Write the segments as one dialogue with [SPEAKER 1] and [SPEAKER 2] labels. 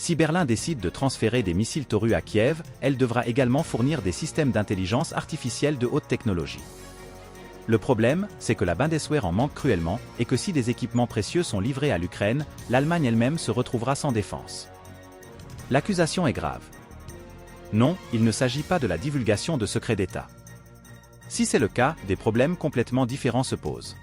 [SPEAKER 1] Si Berlin décide de transférer des missiles Taurus à Kiev, elle devra également fournir des systèmes d'intelligence artificielle de haute technologie. Le problème, c'est que la Bundeswehr en manque cruellement, et que si des équipements précieux sont livrés à l'Ukraine, l'Allemagne elle-même se retrouvera sans défense. L'accusation est grave. Non, il ne s'agit pas de la divulgation de secrets d'État. Si c'est le cas, des problèmes complètement différents se posent.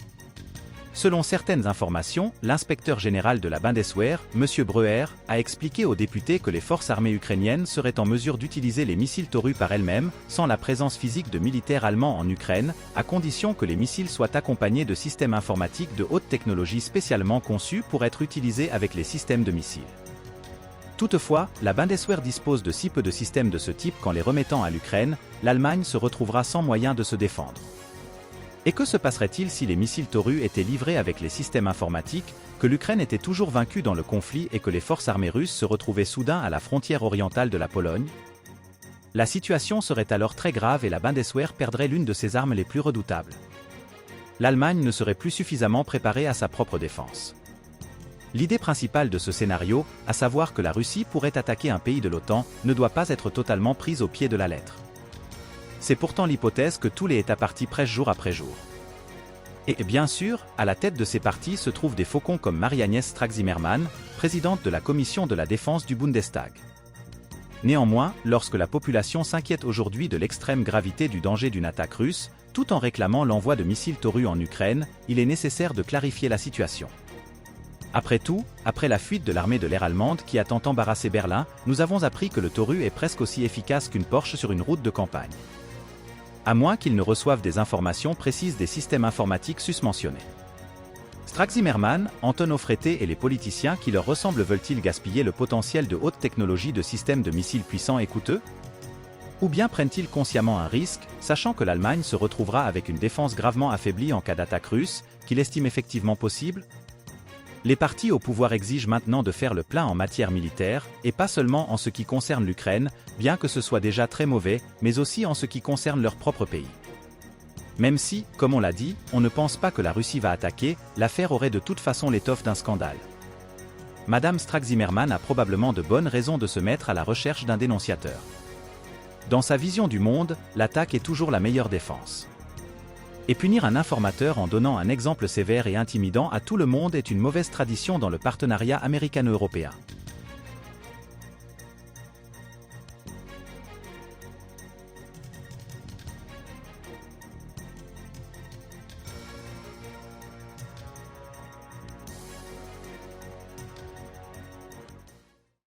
[SPEAKER 1] Selon certaines informations, l'inspecteur général de la Bundeswehr, M. Breuer, a expliqué aux députés que les forces armées ukrainiennes seraient en mesure d'utiliser les missiles Taurus par elles-mêmes, sans la présence physique de militaires allemands en Ukraine, à condition que les missiles soient accompagnés de systèmes informatiques de haute technologie spécialement conçus pour être utilisés avec les systèmes de missiles. Toutefois, la Bundeswehr dispose de si peu de systèmes de ce type qu'en les remettant à l'Ukraine, l'Allemagne se retrouvera sans moyen de se défendre. Et que se passerait-il si les missiles Taurus étaient livrés avec les systèmes informatiques, que l'Ukraine était toujours vaincue dans le conflit et que les forces armées russes se retrouvaient soudain à la frontière orientale de la Pologne? La situation serait alors très grave et la Bundeswehr perdrait l'une de ses armes les plus redoutables. L'Allemagne ne serait plus suffisamment préparée à sa propre défense. L'idée principale de ce scénario, à savoir que la Russie pourrait attaquer un pays de l'OTAN, ne doit pas être totalement prise au pied de la lettre. C'est pourtant l'hypothèse que tous les États-partis prêchent jour après jour. Et bien sûr, à la tête de ces partis se trouvent des faucons comme Marie-Agnès Strack-Zimmermann, présidente de la commission de la défense du Bundestag. Néanmoins, lorsque la population s'inquiète aujourd'hui de l'extrême gravité du danger d'une attaque russe, tout en réclamant l'envoi de missiles Taurus en Ukraine, il est nécessaire de clarifier la situation. Après tout, après la fuite de l'armée de l'air allemande qui a tant embarrassé Berlin, nous avons appris que le Taurus est presque aussi efficace qu'une Porsche sur une route de campagne. À moins qu'ils ne reçoivent des informations précises des systèmes informatiques susmentionnés. Strack-Zimmermann, Antonov Freté et les politiciens qui leur ressemblent veulent-ils gaspiller le potentiel de haute technologie de systèmes de missiles puissants et coûteux? Ou bien prennent-ils consciemment un risque, sachant que l'Allemagne se retrouvera avec une défense gravement affaiblie en cas d'attaque russe, qu'ils estiment effectivement possible? Les partis au pouvoir exigent maintenant de faire le plein en matière militaire, et pas seulement en ce qui concerne l'Ukraine, bien que ce soit déjà très mauvais, mais aussi en ce qui concerne leur propre pays. Même si, comme on l'a dit, on ne pense pas que la Russie va attaquer, l'affaire aurait de toute façon l'étoffe d'un scandale. Madame Strack-Zimmermann a probablement de bonnes raisons de se mettre à la recherche d'un dénonciateur. Dans sa vision du monde, l'attaque est toujours la meilleure défense. Et punir un informateur en donnant un exemple sévère et intimidant à tout le monde est une mauvaise tradition dans le partenariat américano-européen.